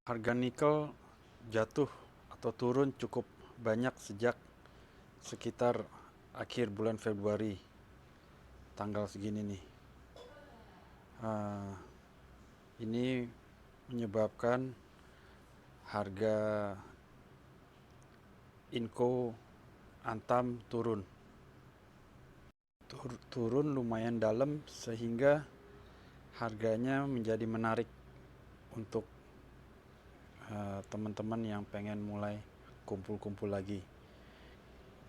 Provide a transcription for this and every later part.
Harga nikel jatuh atau turun cukup banyak sejak sekitar akhir bulan Februari, tanggal segini nih. Ah, ini menyebabkan harga Inco Antam turun. Turun lumayan dalam sehingga harganya menjadi menarik untuk teman-teman yang pengen mulai kumpul-kumpul lagi.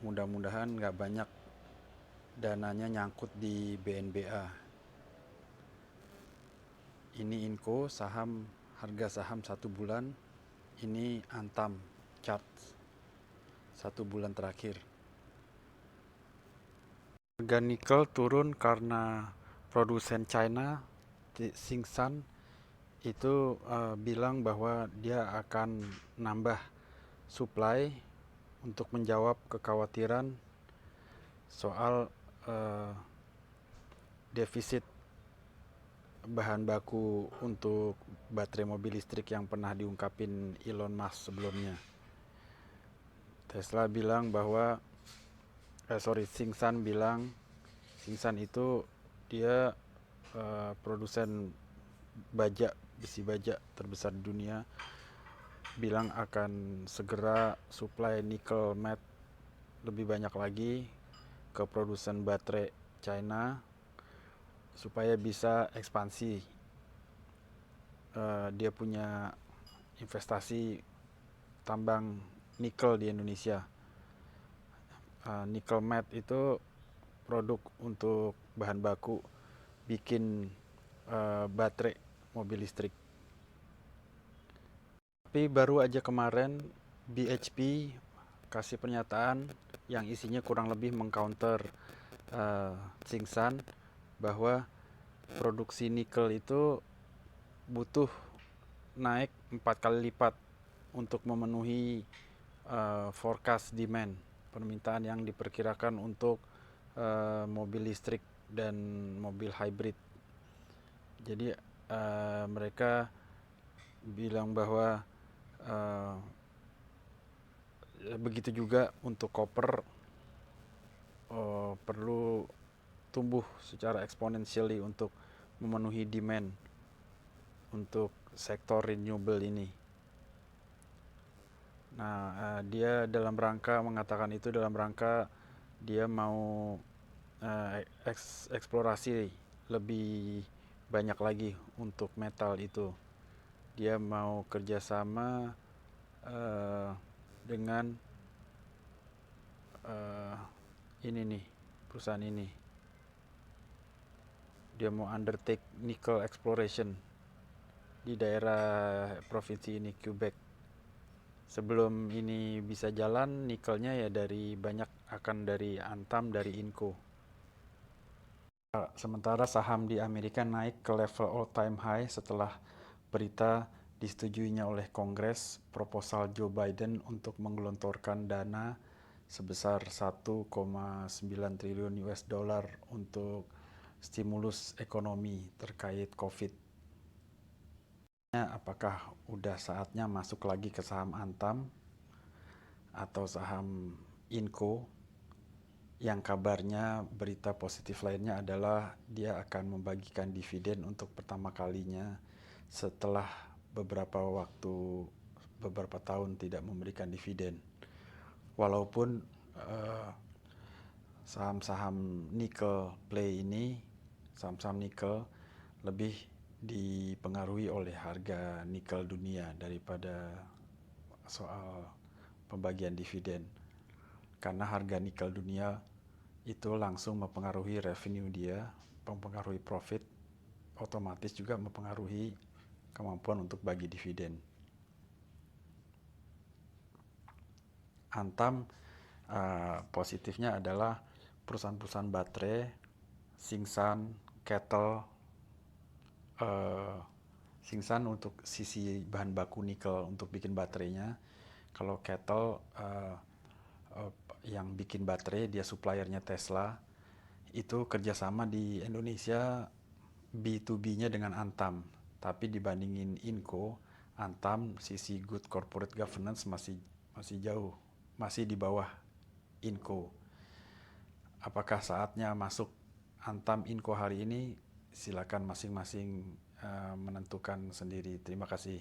Mudah-mudahan nggak banyak dananya nyangkut di BNBA. Ini Inco saham, harga saham 1 bulan. Ini Antam chart 1 bulan terakhir. Harga nikel turun karena produsen China Tsingshan itu bilang bahwa dia akan nambah supply untuk menjawab kekhawatiran soal defisit bahan baku untuk baterai mobil listrik yang pernah diungkapin Elon Musk sebelumnya. Tesla bilang bahwa Tsingshan bilang, Tsingshan itu dia produsen besi baja terbesar di dunia, bilang akan segera supply nickel matte lebih banyak lagi ke produsen baterai China supaya bisa ekspansi dia punya investasi tambang nikel di Indonesia. Nickel matte itu produk untuk bahan baku bikin baterai mobil listrik. Tapi baru aja kemarin BHP kasih pernyataan yang isinya kurang lebih mengcounter Tsingshan bahwa produksi nikel itu butuh naik 4 kali lipat untuk memenuhi forecast demand, permintaan yang diperkirakan untuk mobil listrik dan mobil hybrid. Jadi mereka bilang bahwa begitu juga untuk koper perlu tumbuh secara eksponensially untuk memenuhi demand untuk sektor renewable ini. Nah, dia dalam rangka mengatakan itu dalam rangka dia mau eksplorasi lebih banyak lagi untuk metal itu. Dia mau kerjasama dengan ini nih, perusahaan ini. Dia mau undertake nickel exploration di daerah provinsi ini, Quebec. Sebelum ini bisa jalan, nikelnya ya akan dari Antam, dari Inco. Sementara saham di Amerika naik ke level all time high setelah berita disetujuinya oleh Kongres proposal Joe Biden untuk menggelontorkan dana sebesar 1,9 triliun US dollar untuk stimulus ekonomi terkait COVID. Apakah udah saatnya masuk lagi ke saham Antam atau saham Inco? Yang kabarnya berita positif lainnya adalah dia akan membagikan dividen untuk pertama kalinya setelah beberapa tahun tidak memberikan dividen. Walaupun saham-saham nikel play ini, saham-saham nikel lebih dipengaruhi oleh harga nikel dunia daripada soal pembagian dividen. Karena harga nikel dunia itu langsung mempengaruhi revenue dia, mempengaruhi profit, otomatis juga mempengaruhi kemampuan untuk bagi dividen. Antam positifnya adalah perusahaan-perusahaan baterai, Tsingshan, Kettle, Tsingshan untuk sisi bahan baku nikel untuk bikin baterainya. Kalau Kettle yang bikin baterai, dia suppliernya Tesla. Itu kerjasama di Indonesia B2B-nya dengan Antam. Tapi dibandingin Inco, Antam sisi good corporate governance masih jauh, masih di bawah Inco. Apakah saatnya masuk Antam Inco hari ini? Silakan masing-masing menentukan sendiri. Terima kasih.